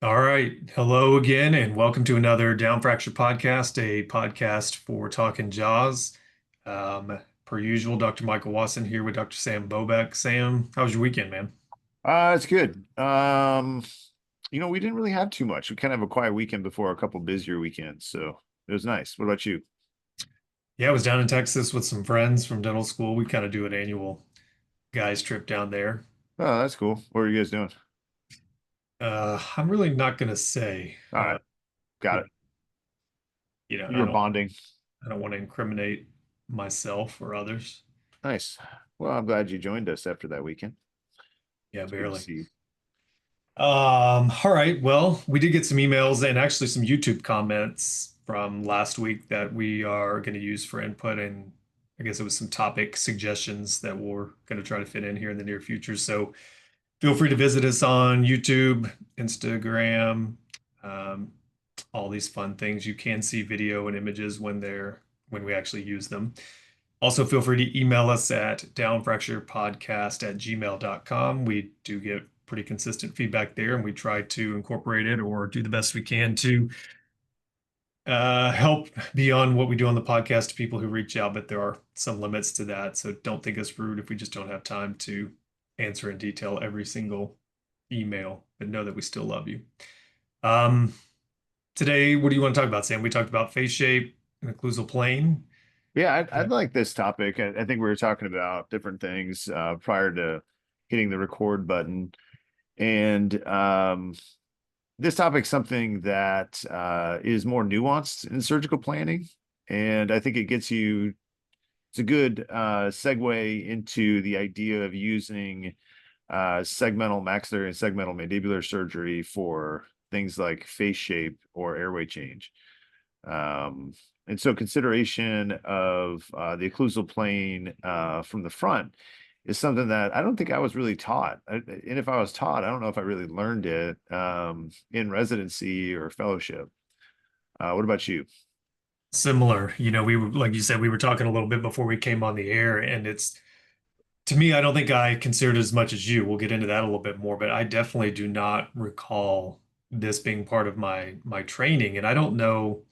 All right. Hello again, and welcome to another Down Fracture podcast, a podcast for talking jaws. Per usual, Dr. Michael Wasson here with Dr. Sam Bobek. Sam, how was your weekend, man? It's good. We didn't really have too much. We kind of have a quiet weekend before a couple busier weekends, so it was nice. What about you? Yeah, I was down in Texas with some friends from dental school. We kind of do an annual guys trip down there. Oh, that's cool. What are you guys doing? I'm really not going to say. All right, got Yeah, it. I You were don't, bonding. I don't want to incriminate myself or others. Nice. Well, I'm glad you joined us after that weekend. Yeah, It's good to barely. see you. All right. Well, we did get some emails and actually some YouTube comments from last week that we are going to use for input. And I guess it was some topic suggestions that we're going to try to fit in here in the near future. So feel free to visit us on YouTube, Instagram, um, all these fun things. You can see video and images when we actually use them. Also, feel free to email us at downfracturepodcast@gmail.com. We do get pretty consistent feedback there, and we try to incorporate it or do the best we can to help beyond what we do on the podcast to people who reach out, but there are some limits to that. So don't think us rude if we just don't have time to answer in detail every single email, but know that we still love you. Um, Today, what do you want to talk about, Sam? We talked about face shape and occlusal plane. Yeah, I'd like this topic. I think we were talking about different things prior to hitting the record button, and this topic's something that is more nuanced in surgical planning, and I think it's a good segue into the idea of using segmental maxillary and segmental mandibular surgery for things like face shape or airway change. Um, and so consideration of the occlusal plane from the front is something that I don't think I was really taught. And if I was taught, I don't know if I really learned it in residency or fellowship. What about you? Similar, we were, like you said, we were talking a little bit before we came on the air, and it's to me, I don't think I considered as much as you. We'll get into that a little bit more, but I definitely do not recall this being part of my training. And I don't know,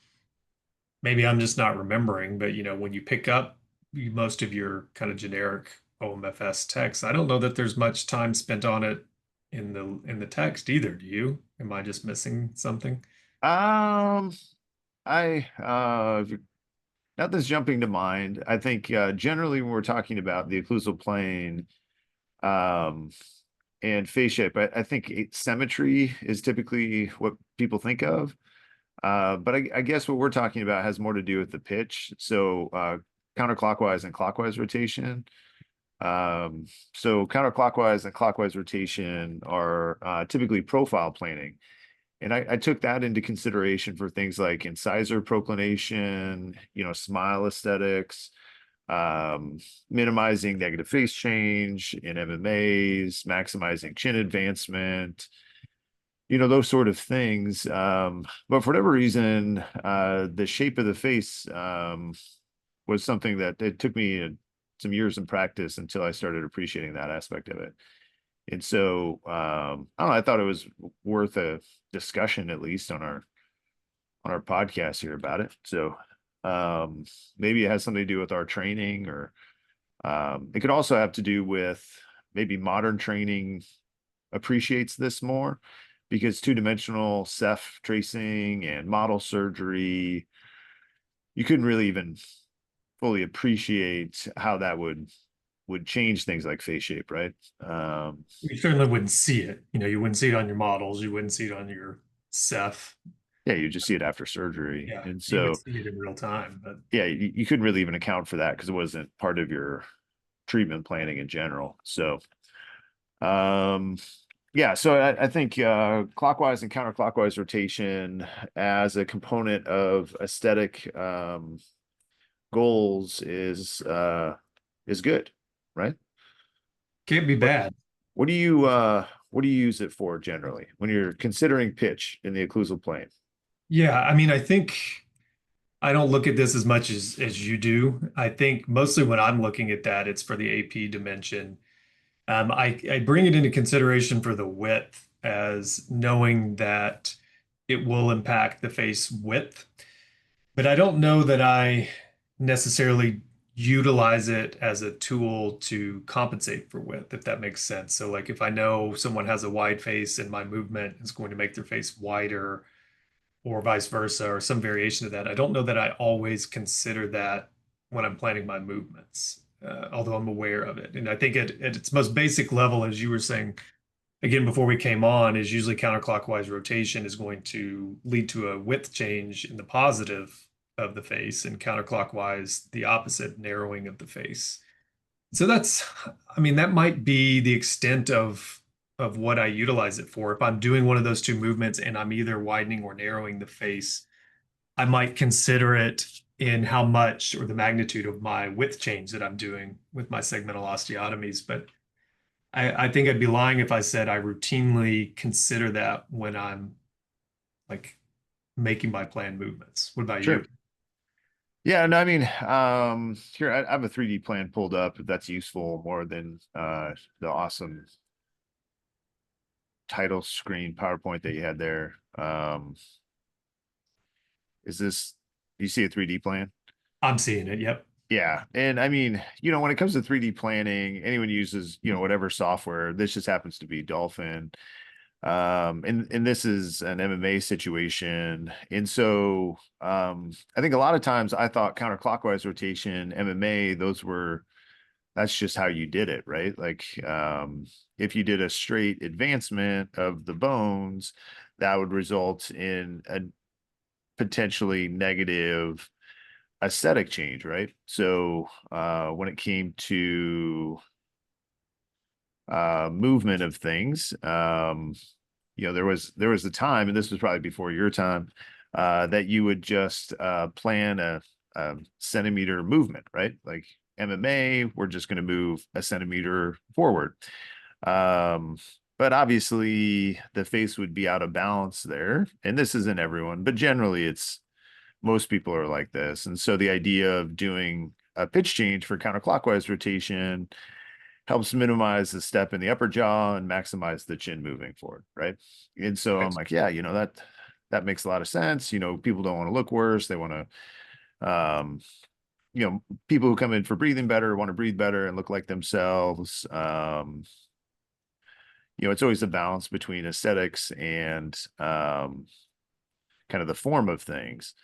maybe I'm just not remembering, but when you pick up most of your kind of generic OMFS text, I don't know that there's much time spent on it in the text either. Do you? Am I just missing something? Um, I nothing's jumping to mind. I think generally when we're talking about the occlusal plane, um, and face shape, I think symmetry is typically what people think of. But I guess what we're talking about has more to do with the pitch. So counterclockwise and clockwise rotation. Um, so counterclockwise and clockwise rotation are typically profile planing. And I took that into consideration for things like incisor proclination, smile aesthetics, um, minimizing negative face change in MMAs, maximizing chin advancement, those sort of things. But for whatever reason, the shape of the face was something that it took me some years in practice until I started appreciating that aspect of it. And so, I don't know, I thought it was worth a discussion at least on our podcast here about it. So, maybe it has something to do with our training, or it could also have to do with maybe modern training appreciates this more because two-dimensional Ceph tracing and model surgery, you couldn't really even fully appreciate how that would change things like face shape, right? You certainly wouldn't see it. You wouldn't see it on your models. You wouldn't see it on your Ceph. Yeah, you just see it after surgery. Yeah, And you would so, see it in real time, but yeah, you couldn't really even account for that because it wasn't part of your treatment planning in general. So, um, yeah, so I think clockwise and counterclockwise rotation as a component of aesthetic goals is good, right? can't be What bad. what do you use it for generally when you're considering pitch in the occlusal plane? Yeah, I mean, I think I don't look at this as much as you do. I think mostly when I'm looking at that, it's for the AP dimension. I bring it into consideration for the width as knowing that it will impact the face width, but I don't know that I necessarily utilize it as a tool to compensate for width, if that makes sense. So, like if I know someone has a wide face and my movement is going to make their face wider, or vice versa, or some variation of that, I don't know that I always consider that when I'm planning my movements, although I'm aware of it. And I think at its most basic level, as you were saying, again, before we came on, is usually counterclockwise rotation is going to lead to a width change in the positive of the face, and counterclockwise, the opposite, narrowing of the face. So that's, I mean, that might be the extent of what I utilize it for. If I'm doing one of those two movements and I'm either widening or narrowing the face, I might consider it in how much or the magnitude of my width change that I'm doing with my segmental osteotomies. But I think I'd be lying if I said I routinely consider that when I'm like making my planned movements. What about you? Sure. Yeah, no, I mean, here I have a 3D plan pulled up if that's useful more than the awesome title screen PowerPoint that you had there. Is this, you see a 3D plan? I'm seeing it. Yep. Yeah. And I mean, when it comes to 3D planning, anyone uses, whatever software. This just happens to be Dolphin. And this is an MMA situation. And so I think a lot of times I thought counterclockwise rotation, MMA, that's just how you did it, right? Like if you did a straight advancement of the bones, that would result in a potentially negative aesthetic change, right? So when it came to movement of things, there was a time, and this was probably before your time, that you would just plan a centimeter movement, right? Like MMA, we're just going to move a centimeter forward. Um, but obviously the face would be out of balance there. And this isn't everyone, but generally it's most people are like this. And so the idea of doing a pitch change for counterclockwise rotation helps minimize the step in the upper jaw and maximize the chin moving forward, right? And so I'm like, yeah, that makes a lot of sense. People don't want to look worse. They want to, people who come in for breathing better want to breathe better and look like themselves. It's always a balance between aesthetics and kind of the form of things.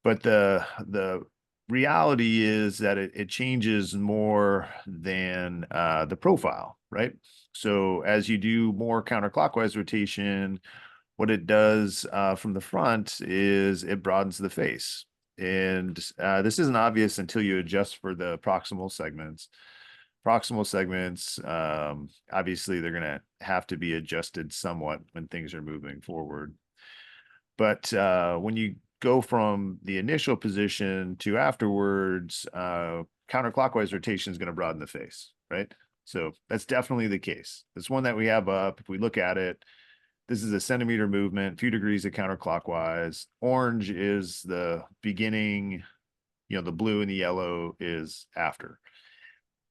But the reality is that it changes more than the profile, right? So as you do more counterclockwise rotation, what it does from the front is it broadens the face. And this isn't obvious until you adjust for the proximal segments. Proximal segments, obviously, they're going to have to be adjusted somewhat when things are moving forward. But when you go from the initial position to afterwards, counterclockwise rotation is going to broaden the face, right? So that's definitely the case. This one that we have up, if we look at it, this is a centimeter movement, a few degrees of counterclockwise. Orange is the beginning, the blue and the yellow is after.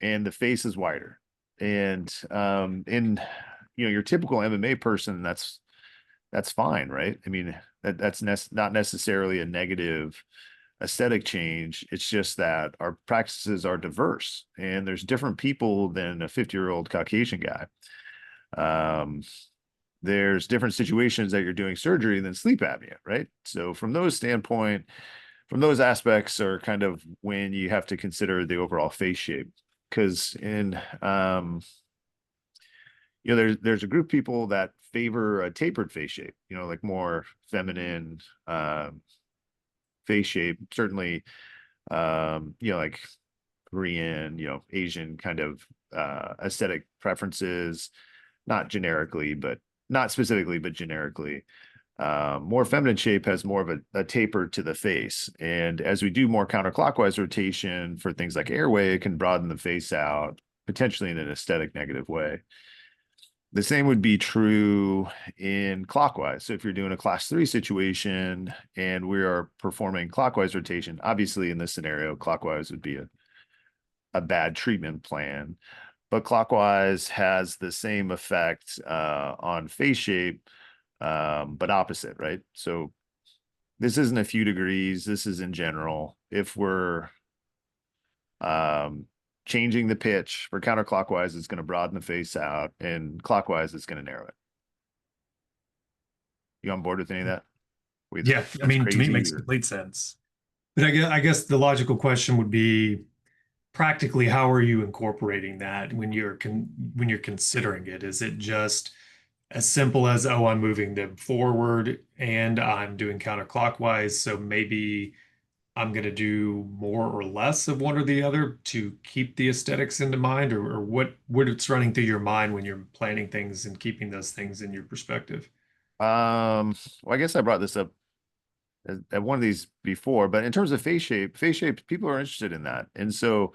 And the face is wider. And in your typical MMA person, that's fine, right? I mean, that's not necessarily a negative aesthetic change. It's just that our practices are diverse and there's different people than a 50-year-old Caucasian guy. There's different situations that you're doing surgery than sleep apnea, right? So from those standpoint, from those aspects are kind of when you have to consider the overall face shape. Because in there's a group of people that favor a tapered face shape, like more feminine face shape. Certainly, like Korean, Asian kind of aesthetic preferences, not generically, but not specifically, but generically. More feminine shape has more of a taper to the face. And as we do more counterclockwise rotation for things like airway, it can broaden the face out, potentially in an aesthetic negative way. The same would be true in clockwise. So if you're doing a class 3 situation and we are performing clockwise rotation, obviously in this scenario, clockwise would be a bad treatment plan. but clockwise has the same effect on face shape, but opposite, right? So this isn't a few degrees. This is in general. If we're um, changing the pitch for counterclockwise, it's going to broaden the face out, and clockwise, it's going to narrow it. You on board with any of that? Wait, Yeah, I that's mean, to me, it crazy. makes complete sense. But I guess the logical question would be practically, how are you incorporating that when when you're considering it? Is it just as simple as, oh, I'm moving them forward and I'm doing counterclockwise, so maybe I'm going to do more or less of one or the other to keep the aesthetics into mind, or what's running through your mind when you're planning things and keeping those things in your perspective? Well, I guess I brought this up at one of these before, but in terms of face shape, people are interested in that. And so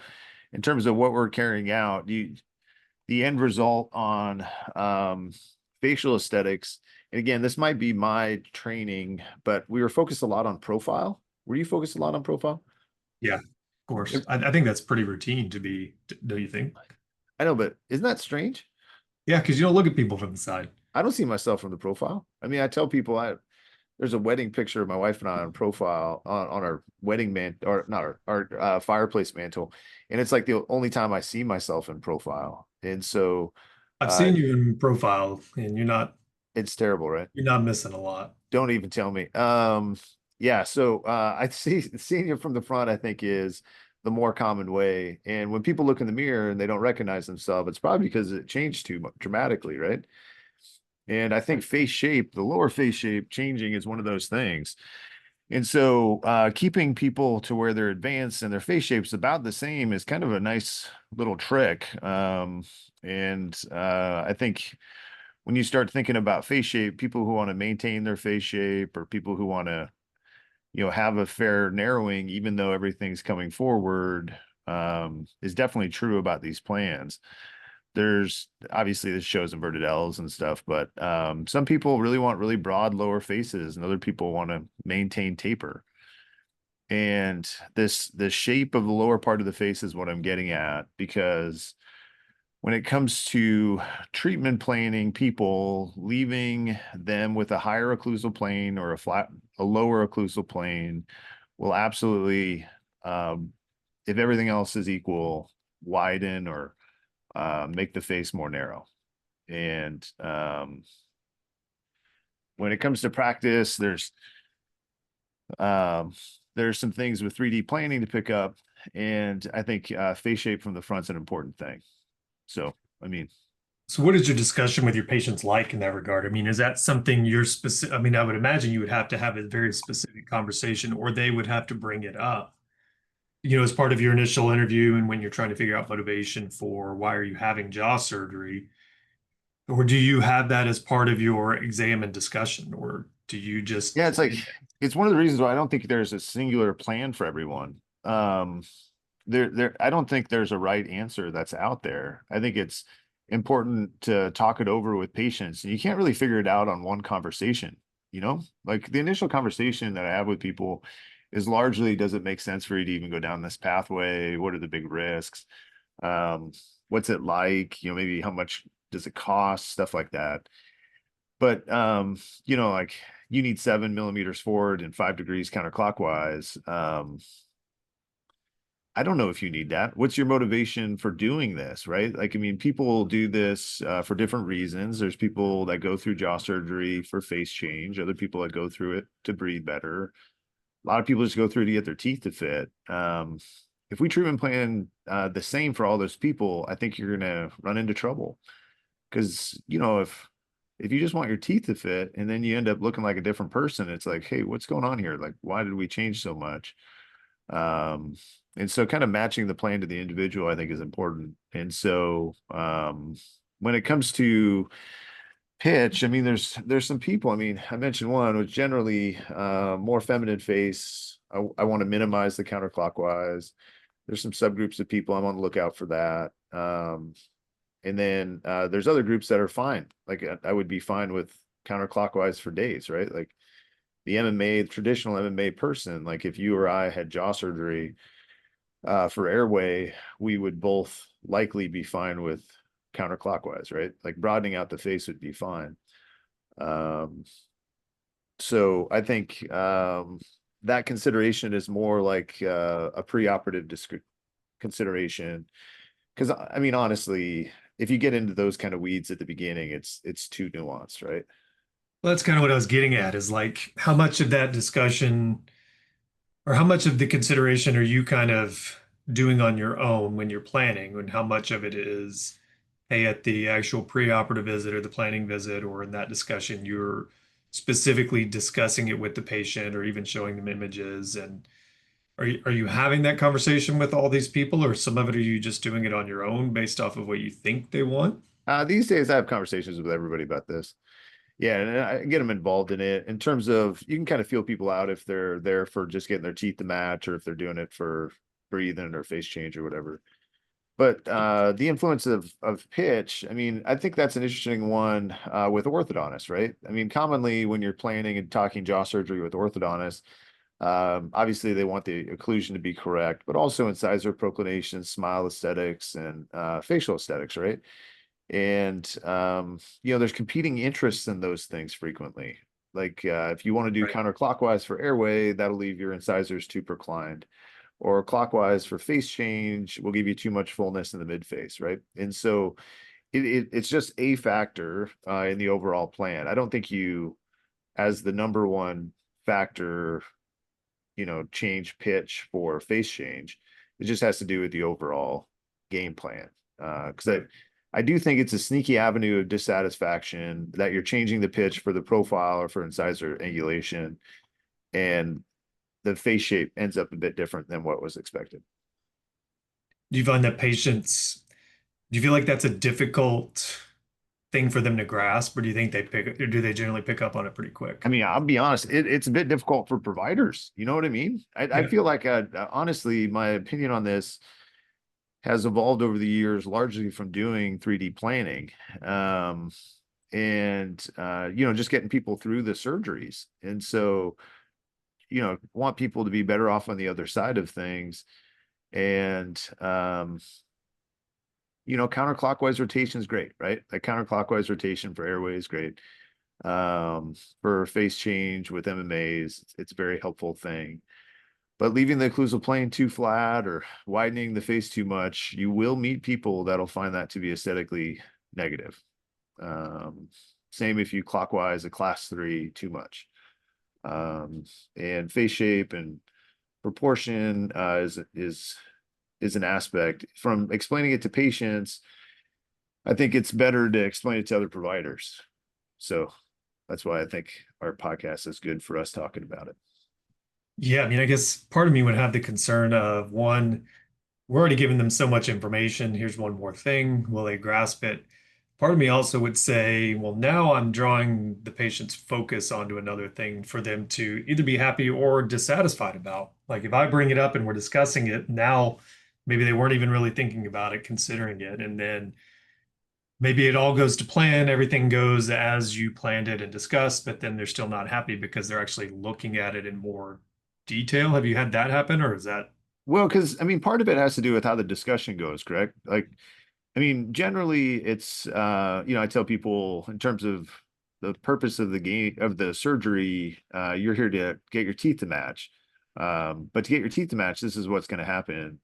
in terms of what we're carrying out, the end result on facial aesthetics, and again, this might be my training, but we were focused a lot on profile. Were you focused a lot on profile? Yeah, of course. If- I think that's pretty routine to be, do you think? I know, but isn't that strange? Yeah, because you don't look at people from the side. I don't see myself from the profile. I mean, I tell people there's a wedding picture of my wife and I on profile on our wedding man or not our fireplace mantle, and it's like the only time I see myself in profile. And so I've uh seen you in profile, and it's terrible, right? you're not missing a lot. Don't even tell me. Yeah, so I see seeing it from the front, I think is the more common way. And when people look in the mirror and they don't recognize themselves, it's probably because it changed too much dramatically, right? And I think face shape, the lower face shape changing is one of those things. And so keeping people to where they're advanced and their face shape's about the same is kind of a nice little trick. And I think when you start thinking about face shape, people who want to maintain their face shape or people who want to, have a fair narrowing, even though everything's coming forward, is definitely true about these plans. There's obviously this shows inverted L's and stuff, but some people really want really broad lower faces, and other people want to maintain taper. And the shape of the lower part of the face is what I'm getting at, because when it comes to treatment planning people, leaving them with a higher occlusal plane or a lower occlusal plane will absolutely, um, if everything else is equal, widen or make the face more narrow. And when it comes to practice, um, there's some things with 3D planning to pick up, and I think face shape from the front's an important thing. So, I mean, So what is your discussion with your patients like in that regard? I mean, is that something you're specific? I mean, I would imagine you would have to have a very specific conversation, or they would have to bring it up, as part of your initial interview and when you're trying to figure out motivation for why are you having jaw surgery, or do you have that as part of your exam and discussion, or do you just, yeah, it's one of the reasons why I don't think there's a singular plan for everyone. I don't think there's a right answer that's out there. I think it's important to talk it over with patients, and you can't really figure it out on one conversation. Like the initial conversation that I have with people is largely, does it make sense for you to even go down this pathway? What are the big risks? Um, what's it like? Maybe how much does it cost? Stuff like that. But like you need 7 millimeters forward and 5 degrees counterclockwise. I don't know if you need that. What's your motivation for doing this, right? Like, I mean, people do this for different reasons. There's people that go through jaw surgery for face change, other people that go through it to breathe better. A lot of people just go through to get their teeth to fit. If we treatment plan the same for all those people, I think you're going to run into trouble. Because, if you just want your teeth to fit and then you end up looking like a different person, it's like, hey, what's going on here? Like, why did we change so much? Um, and so kind of matching the plan to the individual, I think, is important. And so when it comes to pitch, I mean, there's some people. I mean, I mentioned one was generally more feminine face. I want to minimize the counterclockwise. There's some subgroups of people I'm on the lookout for that. And then there's other groups that are fine. Like I would be fine with counterclockwise for days, right? Like the MMA, traditional MMA person, like if you or I had jaw surgery for airway, we would both likely be fine with counterclockwise, right? Like broadening out the face would be fine. Um, so I think that consideration is more like a preoperative consideration. Because I mean, honestly, if you get into those kind of weeds at the beginning, it's too nuanced, right? Well, that's kind of what I was getting at is like how much of that discussion or how much of the consideration are you kind of doing on your own when you're planning, and how much of it is, hey, at the actual preoperative visit or the planning visit or in that discussion, you're specifically discussing it with the patient or even showing them images. And are you having that conversation with all these people, or some of it are you just doing it on your own based off of what you think they want? These days, I have conversations with everybody about this. Yeah, and I get them involved in it in terms of you can kind of feel people out if they're there for just getting their teeth to match or if they're doing it for breathing or face change or whatever. But the influence of pitch, I mean, I think that's an interesting one with orthodontists, right? I mean, commonly when you're planning and talking jaw surgery with orthodontists, obviously they want the occlusion to be correct, but also incisor proclination, smile aesthetics, and facial aesthetics, right? And there's competing interests in those things frequently. Like if you want to do Right. counterclockwise for airway, that'll leave your incisors too proclined, or clockwise for face change will give you too much fullness in the mid face, right? And so it's just a factor in the overall plan. I don't think you, as the number one factor, change pitch for face change. It just has to do with the overall game plan. Because I do think it's a sneaky avenue of dissatisfaction that you're changing the pitch for the profile or for incisor angulation, and the face shape ends up a bit different than what was expected. Do you find that patients, do you feel like that's a difficult thing for them to grasp, or do you think or do they generally pick up on it pretty I quick? mean, I'll be honest, it's a bit difficult for providers. You know what I mean? I Yeah. feel like, honestly, my opinion on this has evolved over the years largely from doing 3D planning. Um, and just getting people through the surgeries. And so, want people to be better off on the other side of things. And counterclockwise rotation is great, right? Like counterclockwise rotation for airway is great. For face change with MMAs, it's a very helpful thing. But leaving the occlusal plane too flat or widening the face too much, you will meet people that'll find that to be aesthetically negative. Um, Same if you clockwise a class 3 too much. And face shape and proportion is an aspect. From explaining it to patients, I think it's better to explain it to other providers. So that's why I think our podcast is good for us talking about it. Yeah, I mean, I guess part of me would have the concern of one, we're already giving them so much information. Here's one more thing. Will they grasp it? Part of me also would say, well, now I'm drawing the patient's focus onto another thing for them to either be happy or dissatisfied about. Like if I bring it up and we're discussing it, now maybe they weren't even really thinking about it, considering it. And then maybe it all goes to plan, everything goes as you planned it and discussed, but then they're still not happy because they're actually looking at it in more detail. Have you had that happen, or is that? Well, because I mean, part of it has to do with how the discussion goes, correct? Like, I mean, generally it's I tell people in terms of the purpose of the game of the surgery, you're here to get your teeth to match. But to get your teeth to match, this is what's going to happen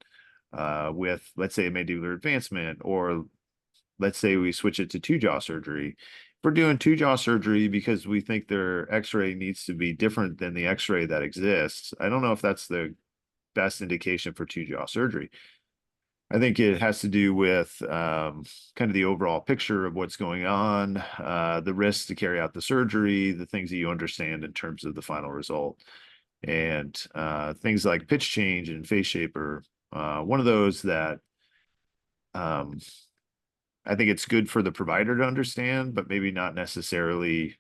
with, let's say, a mandibular advancement, or let's say we switch it to two jaw surgery. If we're doing two jaw surgery because we think their x-ray needs to be different than the x-ray that exists, I don't know if that's the best indication for two jaw surgery. I think it has to do with kind of the overall picture of what's going on, the risks to carry out the surgery, the things that you understand in terms of the final result. And things like pitch change and face shape are one of those that um, I think it's good for the provider to understand, but maybe not necessarily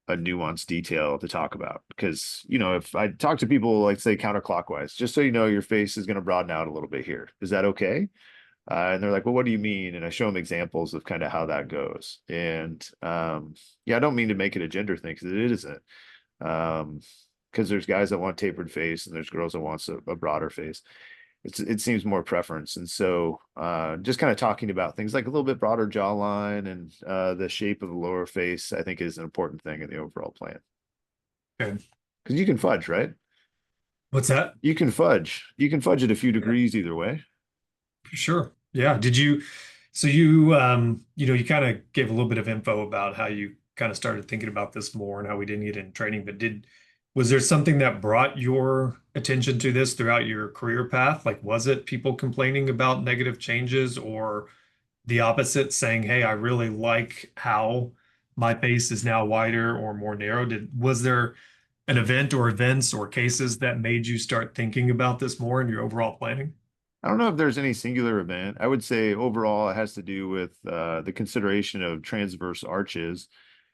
a nuanced detail to talk about. Because, if I talk to people, like say counterclockwise, just so you know, your face is going to broaden out a little bit here. Is that okay? And they're like, well, what do you mean? And I show them examples of kind of how that goes. And yeah, I don't mean to make it a gender thing because it isn't. Because there's guys that want tapered face and there's girls that want a broader face. it seems more preference. And so just kind of talking about things like a little bit broader jawline and the shape of the lower face, I think is an important thing in the overall plan. Okay. Because you can fudge, right? What's that? You can fudge. You can fudge it a few degrees either way. Sure. Yeah. So you kind of gave a little bit of info about how you kind of started thinking about this more and how we didn't get in training, but was there something that brought your attention to this throughout your career path? Like, was it people complaining about negative changes or the opposite, saying, "Hey, I really like how my face is now wider or more narrow"? Was there an event or events or cases that made you start thinking about this more in your overall planning? I don't know if there's any singular event. I would say overall it has to do with the consideration of transverse arches,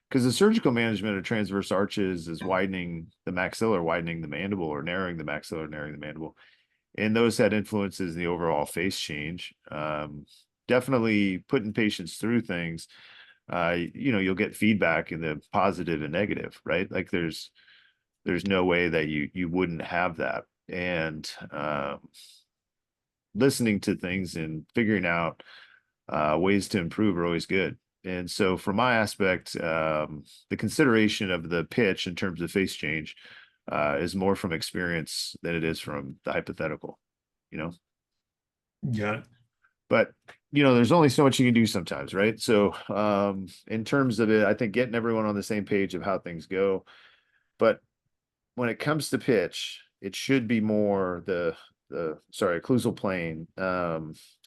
because the surgical management of transverse arches is widening the maxilla, widening the mandible, or narrowing the maxilla, narrowing the mandible. And those had influences in the overall face change. Definitely putting patients through things, you'll get feedback in the positive and negative, right? Like there's no way that you wouldn't have that. And listening to things and figuring out ways to improve are always good. And so, from my aspect, the consideration of the pitch in terms of face change is more from experience than it is from the hypothetical, you know. Got it. But there's only so much you can do sometimes, right? So, in terms of it, I think getting everyone on the same page of how things go. But when it comes to pitch, it should be more the sorry, occlusal plane.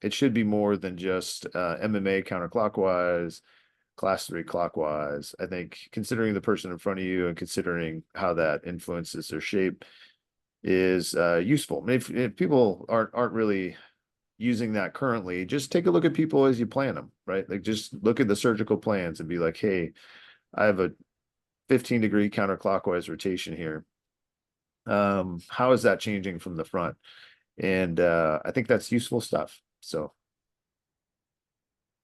It should be more than just MMA counterclockwise, class three clockwise. I think considering the person in front of you and considering how that influences their shape is useful. I mean, if people aren't really using that currently, just take a look at people as you plan them, right? Like just look at the surgical plans and be like, hey, I have a 15-degree counterclockwise rotation here. How is that changing from the front? And I think that's useful stuff. So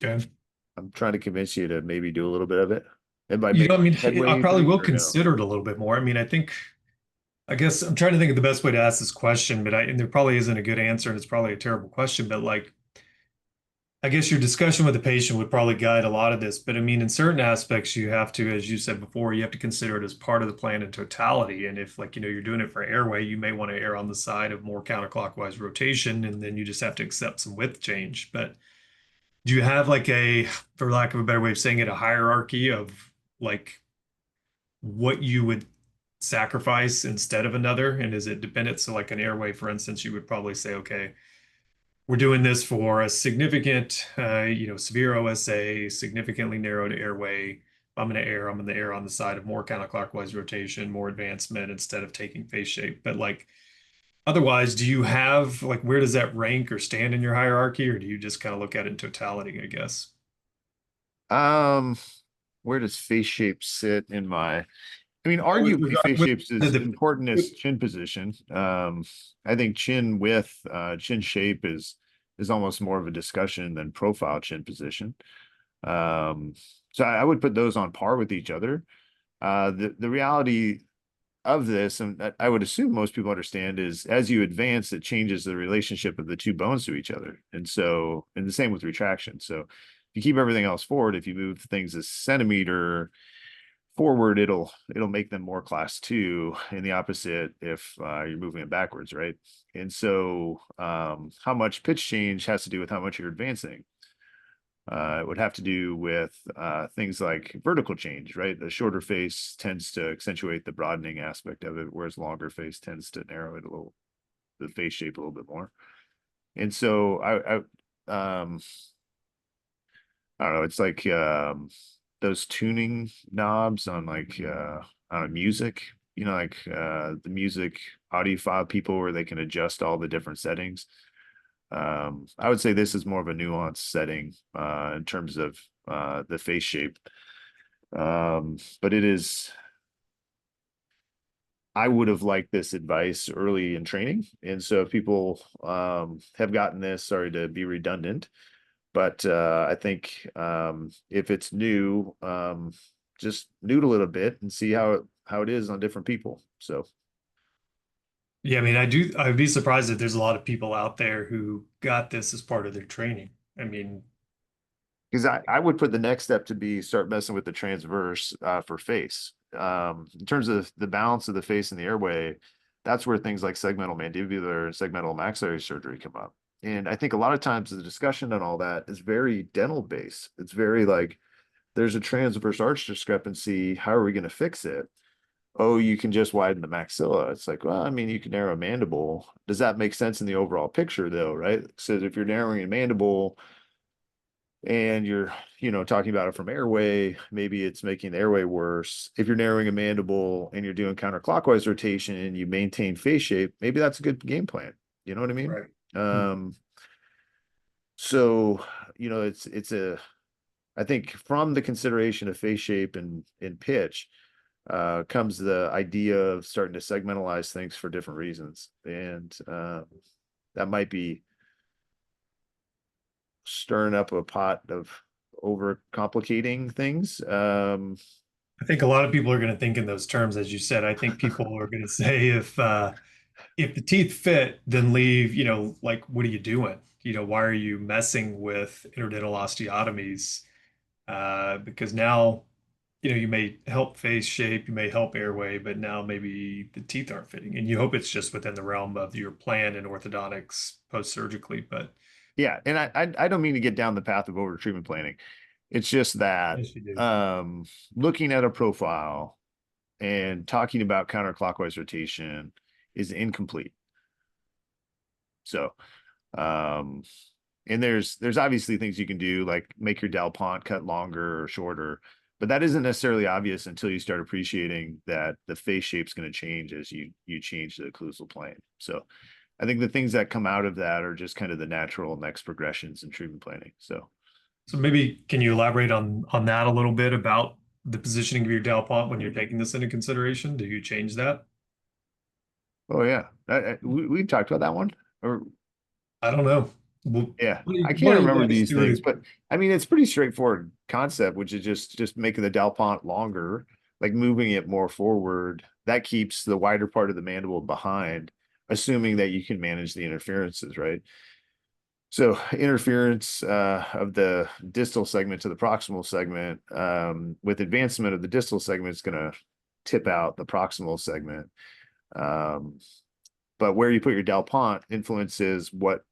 Okay. I'm trying to convince you to maybe do a little bit of it. Am I making I mean, headway, I you probably think, will or no? consider it a little bit more. I mean, I guess I'm trying to think of the best way to ask this question, and there probably isn't a good answer, and it's probably a terrible question, but like, I guess your discussion with the patient would probably guide a lot of this. But I mean, in certain aspects, you have to, as you said before, you have to consider it as part of the plan in totality. And if, like, you're doing it for airway, you may want to err on the side of more counterclockwise rotation, and then you just have to accept some width change. But do you have like for lack of a better way of saying it, a hierarchy of like what you would sacrifice instead of another? And is it dependent? So, like an airway, for instance, you would probably say, okay, we're doing this for a significant, severe OSA, significantly narrowed airway. I'm going to err on the side of more counterclockwise rotation, more advancement instead of taking face shape. But like otherwise, do you have like where does that rank or stand in your hierarchy, or do you just kind of look at it in totality, I guess? Um, where does face shape sit in my? I mean, With arguably, regard face with shape's as the important with, as chin position. I think chin width, chin shape is almost more of a discussion than profile chin position. Um, so I would put those on par with each other. The reality of this, and I would assume most people understand, is as you advance, it changes the relationship of the two bones to each other. And the same with retraction. So if you keep everything else forward, if you move things a centimeter forward, it'll make them more class two, and the opposite if you're moving it backwards, right? And so how much pitch change has to do with how much you're advancing. It would have to do with things like vertical change, right? The shorter face tends to accentuate the broadening aspect of it, whereas longer face tends to narrow it a little, the face shape a little bit more. And so I don't know, it's like those tuning knobs on like on a music, like the music audiophile people where they can adjust all the different settings. I would say this is more of a nuanced setting in terms of the face shape. But it is, I would have liked this advice early in training. And so if people have gotten this, sorry to be redundant, but I think if it's new, just noodle it a bit and see how it is on different people. So Yeah, I mean, I'd be surprised if there's a lot of people out there who got this as part of their training. I mean, Because I would put the next step to be start messing with the transverse for face. In terms of the balance of the face and the airway, that's where things like segmental mandibular and segmental maxillary surgery come up. And I think a lot of times the discussion on all that is very dental based. It's very like there's a transverse arch discrepancy. How are we going to fix it? Oh, you can just widen the maxilla. It's like, well, I mean, you can narrow a mandible. Does that make sense in the overall picture, though, right? So if you're narrowing a mandible, and you're talking about it from airway, maybe it's making the airway worse. If you're narrowing a mandible and you're doing counterclockwise rotation and you maintain face shape, maybe that's a good game plan. You know what I mean? right. Mhm. um so it's a I think from the consideration of face shape and pitch comes the idea of starting to segmentalize things for different reasons, and that might be stirring up a pot of over complicating things. I think a lot of people are going to think in those terms, as you said. I think people are going to say if the teeth fit, then leave, like, what are you doing? Why are you messing with interdental osteotomies? Because now, you may help face shape, you may help airway, but now maybe the teeth aren't fitting. And you hope it's just within the realm of your plan in orthodontics post-surgically. But Yeah, and I don't mean to get down the path of over treatment planning. It's just that yes, you do. um looking at a profile and talking about counterclockwise rotation is incomplete. So um and there's obviously things you can do like make your Delpont cut longer or shorter, but that isn't necessarily obvious until you start appreciating that the face shape's going to change as you change the occlusal plane. So I think the things that come out of that are just kind of the natural next progressions in treatment planning. So, So maybe can you elaborate on that a little bit about the positioning of your Delpont when you're taking this into consideration? Do you change that? oh yeah, we've talked about that one. Or I don't know. Well, yeah, why don't I you, why can't don't you remember walk us these through things, it? but I mean it's pretty straightforward concept, which is just making the Delpont longer, like moving it more forward. That keeps the wider part of the mandible behind, assuming that you can manage the interferences, right? So interference of the distal segment to the proximal segment, with advancement of the distal segment, is going to tip out the proximal segment. Um, but where you put your Delpont influences what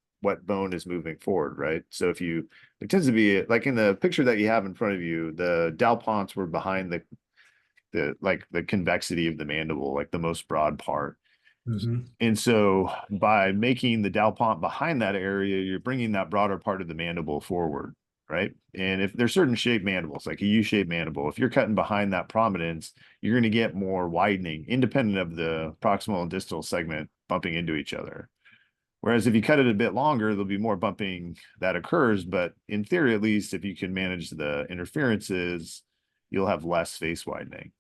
bone is moving forward, right? So if you it tends to be like in the picture that you have in front of you, the Delponts were behind the like the convexity of the mandible, like the most broad part. Mhm. And so by making the Delpont behind that area, you're bringing that broader part of the mandible forward, right? And if there's certain shaped mandibles, like a U-shaped mandible, if you're cutting behind that prominence, you're going to get more widening, independent of the proximal and distal segment bumping into each other. Whereas if you cut it a bit longer, there'll be more bumping that occurs. But in theory, at least, if you can manage the interferences, you'll have less face widening.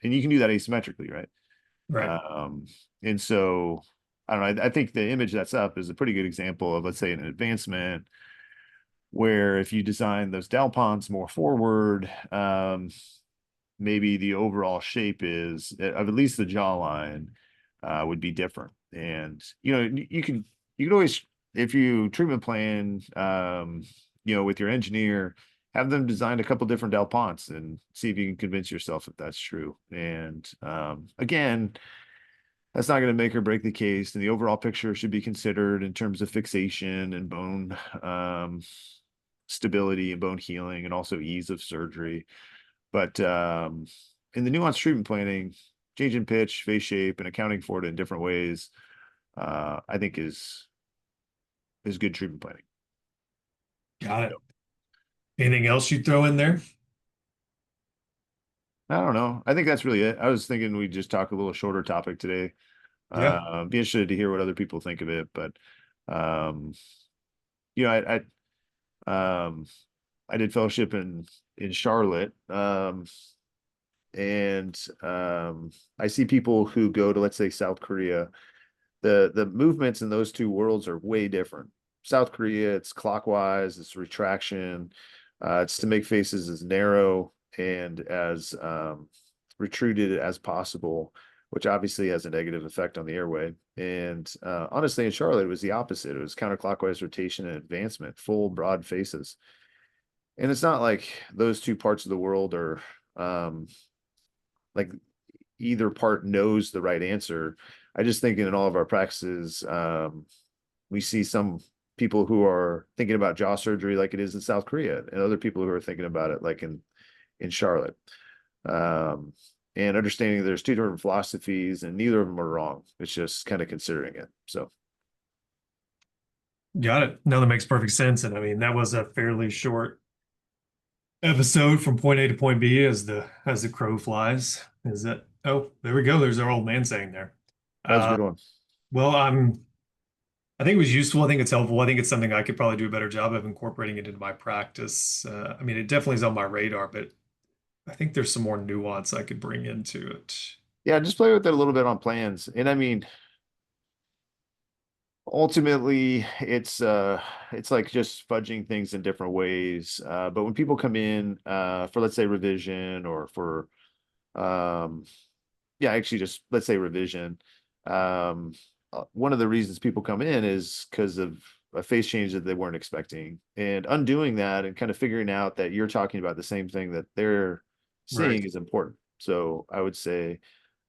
And you can do that asymmetrically, right? Right. Um, and so I don't know. I think the image that's up is a pretty good example of, let's say, an advancement where if you design those Delponts more forward, maybe the overall shape is of at least the jawline would be different. And you can always, if you treatment plan, with your engineer, have them design a couple different Delponts and see if you can convince yourself if that's true. And again, that's not going to make or break the case. And the overall picture should be considered in terms of fixation and bone stability and bone healing and also ease of surgery. But in the nuanced treatment planning, changing pitch, face shape, and accounting for it in different ways, I think is good treatment planning. Got it. Anything else you throw in there? I don't know. I think that's really it. I was thinking we just talk a little shorter topic today. Yeah. Be interested to hear what other people think of it, but um, you know, um, I did fellowship in Charlotte, and I see people who go to, let's say, South Korea. The movements in those two worlds are way different. South Korea, it's clockwise, it's retraction, it's to make faces as narrow and as retruded as possible. which obviously has a negative effect on the airway. And honestly, in Charlotte, it was the opposite. It was counterclockwise rotation and advancement, full broad faces. And it's not like those two parts of the world are like either part knows the right answer. I just think in all of our practices, we see some people who are thinking about jaw surgery like it is in South Korea, and other people who are thinking about it like in Charlotte. Um, and understanding there's two different philosophies, and neither of them are wrong. It's just kind of considering it. So Got it. No, that makes perfect sense. And I mean, that was a fairly short episode from point A to point B as the crow flies. Is that, oh, there we go. There's our old man saying there. that was a Uh, good one. well, I think it was useful. I think it's helpful. I think it's something I could probably do a better job of incorporating it into my practice. I mean, it definitely is on my radar, but I think there's some more nuance I could bring into it. Yeah, just play with it a little bit on plans. And I mean, ultimately it's like just fudging things in different ways. But when people come in for, let's say, revision, or for um yeah, actually, just let's say revision. One of the reasons people come in is because of a face change that they weren't expecting, and undoing that and kind of figuring out that you're talking about the same thing that they're seeing Right. is important. So I would say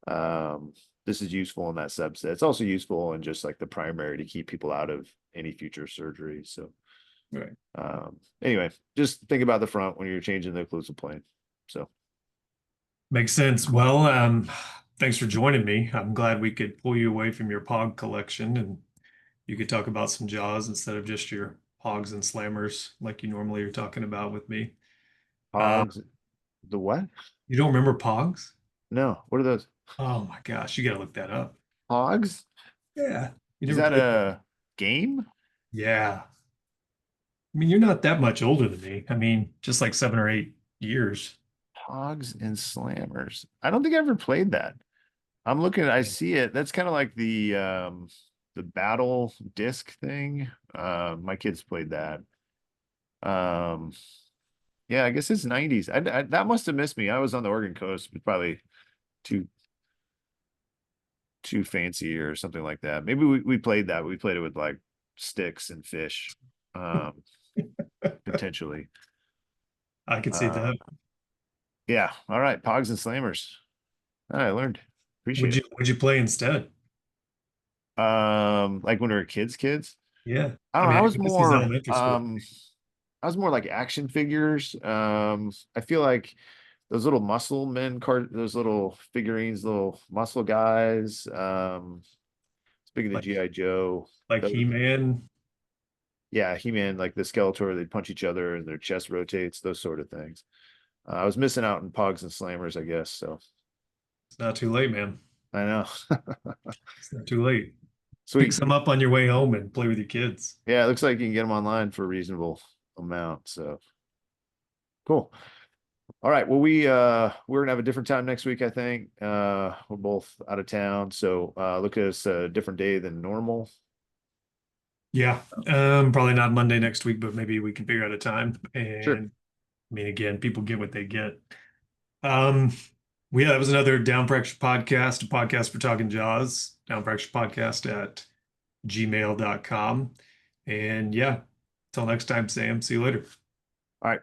um, this is useful in that subset. It's also useful in just like the primary to keep people out of any future surgery. So Right. anyway, just think about the front when you're changing the occlusal plane. So Makes sense. Well, thanks for joining me. I'm glad we could pull you away from your Pog collection and you could talk about some Jaws instead of just your Pogs and Slammers like you normally are talking about with me. Uh, hogs, the what? you don't remember Pogs? No, what are those? Oh my gosh, you got to look that up. Hogs? Yeah. You Is never that played? a game? Yeah. I mean, you're not that much older than me. I mean, just like 7 or 8 years. Hogs and Slammers. I don't think I ever played that. I'm looking, I see it. That's kind of like the battle disc thing. My kids played that. Um yeah, I guess it's 90s. That must have missed me. I was on the Oregon coast, but probably too too fancy or something like that. Maybe we played that. We played it with like sticks and fish. Um Potentially. I could see Uh that. yeah. All right. Pogs and Slammers. All right, I learned. Appreciate it. Would you play instead? Like when we were kids. Yeah. I I don't know, mean, I guess these elementary school. I was more like action figures. I feel like those little muscle men card, those little figurines, little muscle guys. Speaking of Like GI Joe, like those, He-Man. yeah, He-Man, like the Skeletor, they punch each other and their chest rotates, those sort of things. I was missing out in Pogs and Slammers, I guess. So It's not too late, man. I know. It's not too late. Pick Sweet. some up on your way home and play with your kids. Yeah, it looks like you can get them online for a reasonable amount. So cool. All right. Well, we're gonna have a different time next week, I think. We're both out of town, so look at us a different day than normal. Yeah. Probably not Monday next week, but maybe we can figure out a time. Sure. And I mean, again, people get what they get. Um, well, yeah, that was another Down Fracture podcast, a podcast for talking Jaws, Down Fracture podcast at gmail.com. And yeah, till next time, Sam. See you later. All right.